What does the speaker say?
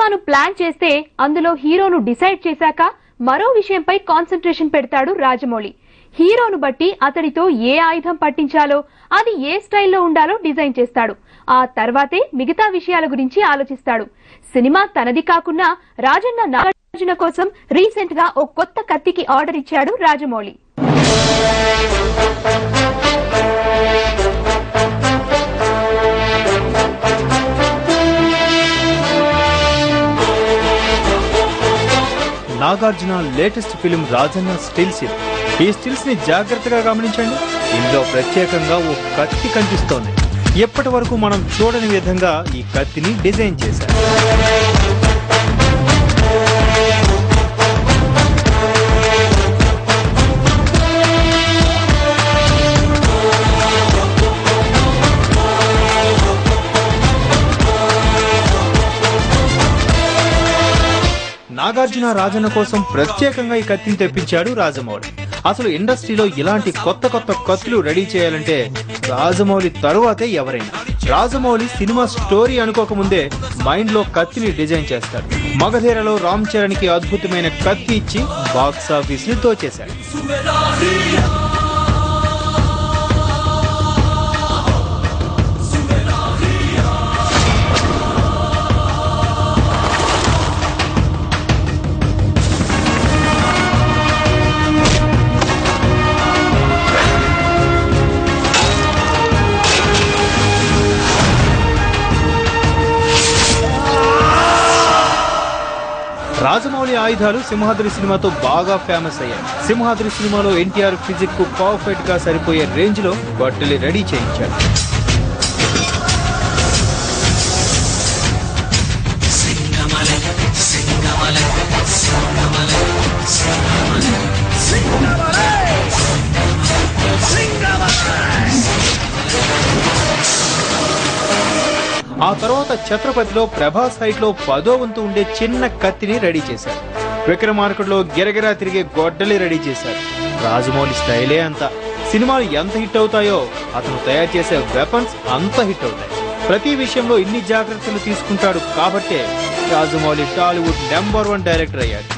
సినిమాను ప్లాన్ చేస్తే అందులో హీరోను డిసైడ్ చేశాక మరో విషయంపై కాన్సంట్రేషన్ పెడతాడు రాజమౌళి. హీరోను బట్టి అతడితో ఏ ఆయుధం పట్టించాలో, అది ఏ స్టైల్లో ఉండాలో డిజైన్ చేస్తాడు. ఆ తర్వాతే మిగతా విషయాల గురించి ఆలోచిస్తాడు. సినిమా తనది కాకున్నా రాజన్న నాగార్జున కోసం రీసెంట్ గా ఓ కొత్త కత్తికి ఆర్డర్ ఇచ్చాడు Rajamouli. Nagarjuna latest film Rajanna stills. ఈ స్టిల్స్ ని జాగ్రత్తగా గమనించండి. ఇందులో ప్రత్యేకంగా ఓ కత్తి కనిపిస్తోంది. ఎప్పటి వరకు మనం చూడని విధంగా ఈ కత్తిని డిజైన్ చేశారు. నాగార్జున రాజన్న కోసం ప్రత్యేకంగా ఈ కత్తిని తెప్పించాడు రాజమౌళి. అసలు ఇండస్ట్రీలో ఇలాంటి కొత్త కొత్త కత్తులు రెడీ చేయాలంటే రాజమౌళి తరువాతే ఎవరైనా. రాజమౌళి సినిమా స్టోరీ అనుకోకముందే మైండ్ లో కత్తిని డిజైన్ చేస్తాడు. మగధీరలో రామ్ చరణ్ కి అద్భుతమైన కత్తి ఇచ్చి బాక్స్ ఆఫీస్ ని దోచేశాడు. రాజమౌళి ఆయుధాలు సింహాద్రి సినిమాతో బాగా ఫేమస్ అయ్యాయి. సింహాద్రి సినిమాలో ఎన్టీఆర్ ఫిజిక్ కు పర్ఫెక్ట్ గా సరిపోయే రేంజ్ లో బట్టలు రెడీ చేయించాడు. ఆ తర్వాత ఛత్రపతిలో ప్రభాస్ హైట్ లో 10వ వంతు ఉండే చిన్న కత్తిని రెడీ చేశారు. విక్రమార్కుడులో గిరగిరా తిరిగే గొడ్డలి రెడీ చేశారు. రాజమౌళి స్టైలే అంత. సినిమాలు ఎంత హిట్ అవుతాయో అతను తయారు చేసే వెపన్స్ అంత హిట్ అవుతాయి. ప్రతి విషయంలో ఇన్ని జాగ్రత్తలు తీసుకుంటాడు కాబట్టే రాజమౌళి టాలీవుడ్ నంబర్ 1 డైరెక్టర్ అయ్యాడు.